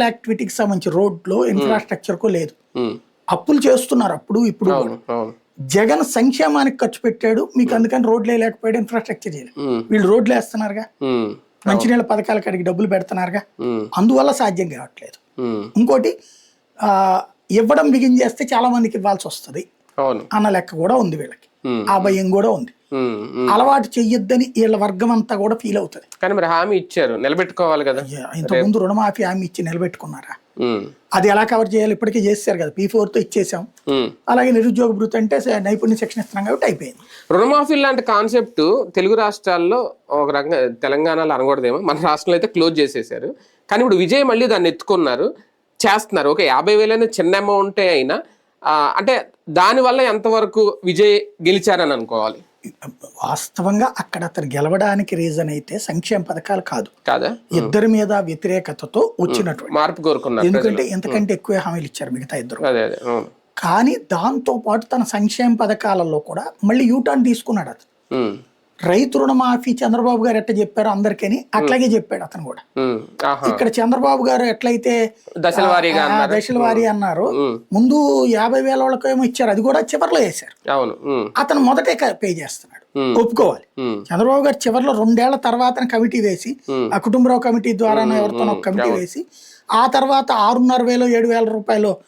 Social యాక్టివిటీకి సంబంధించి రోడ్లో infrastructure కు లేదు. అప్పులు చేస్తున్నారు అప్పుడు ఇప్పుడు కూడా. జగన్ సంక్షేమానికి ఖర్చు పెట్టాడు, మీకు అందుకని రోడ్లు వేయలేకపోయాడు, ఇన్ఫ్రాస్ట్రక్చర్ చేయలేదు. వీళ్ళు రోడ్లు వేస్తున్నారుగా, మంచినీళ్ళ పథకాల కాడికి డబ్బులు పెడుతున్నారుగా, అందువల్ల సాధ్యం కావట్లేదు. ఇంకోటి ఇవ్వడం బిగిన్ చేస్తే చాలా మందికి ఇవ్వాల్సి వస్తుంది అన్న లెక్క కూడా ఉంది వీళ్ళకి, ఆ భయం కూడా ఉంది. అలవాటు చెయ్యొద్దని వీళ్ళ వర్గం అంతా కూడా ఫీల్ అవుతుంది. కానీ మరి హామీ ఇచ్చారు, నిలబెట్టుకోవాలి కదా. ఇంతకుముందు రుణమాఫీ హామీ ఇచ్చి నిలబెట్టుకున్నారా? అది ఎలా కవర్ చేయాలి? ఇప్పటికే చేశారు కదా, P4 తో ఇచ్చేసాం. అలాగే నిరుద్యోగ భృతి అంటే నైపుణ్య శిక్షణ ఇస్తున్నాం కాబట్టి అయిపోయింది. రుణమాఫీ లాంటి కాన్సెప్ట్ తెలుగు రాష్ట్రాల్లో ఒక రకంగా, తెలంగాణలో అనకూడదేమో, మన రాష్ట్రంలో అయితే క్లోజ్ చేసేసారు. కానీ ఇప్పుడు విజయ్ మళ్ళీ దాన్ని ఎత్తుకున్నారు, చేస్తున్నారు. ఓకే, 50,000 చిన్న అమౌంటే అయినా అంటే దానివల్ల ఎంతవరకు విజయ్ గెలిచారని అనుకోవాలి? వాస్తవంగా అక్కడ అతను గెలవడానికి రీజన్ అయితే సంక్షేమ పథకాలు కాదా, ఇద్దరి మీద వ్యతిరేకతతో వచ్చినటువంటి మార్పు కోరుకున్నారు. ఎందుకంటే ఎంతకంటే ఎక్కువ హామీలు ఇచ్చారు మిగతా ఇద్దరు. కానీ దాంతో పాటు తన సంక్షేమ పథకాలలో కూడా మళ్ళీ యూటర్న్ తీసుకున్నాడు అతను. రైతు రుణమాఫీ చంద్రబాబు గారు ఎట్లా చెప్పారో అందరికీ అట్లాగే చెప్పాడు అతను కూడా. ఇక్కడ చంద్రబాబు గారు ఎట్లయితే దశల వారీ అన్నారు, ముందు 50,000 వాళ్ళకేమో ఇచ్చారు, అది కూడా చివరిలో వేశారు. అతను మొదటే పే చేస్తున్నాడు, ఒప్పుకోవాలి. చంద్రబాబు గారు చివరిలో 2 ఏళ్ల తర్వాత కమిటీ వేసి, ఆ కుటుంబరావు కమిటీ ద్వారా ఎవరితోనో ఒక కమిటీ వేసి, ఆ తర్వాత 6,500 7,000 రూపాయలు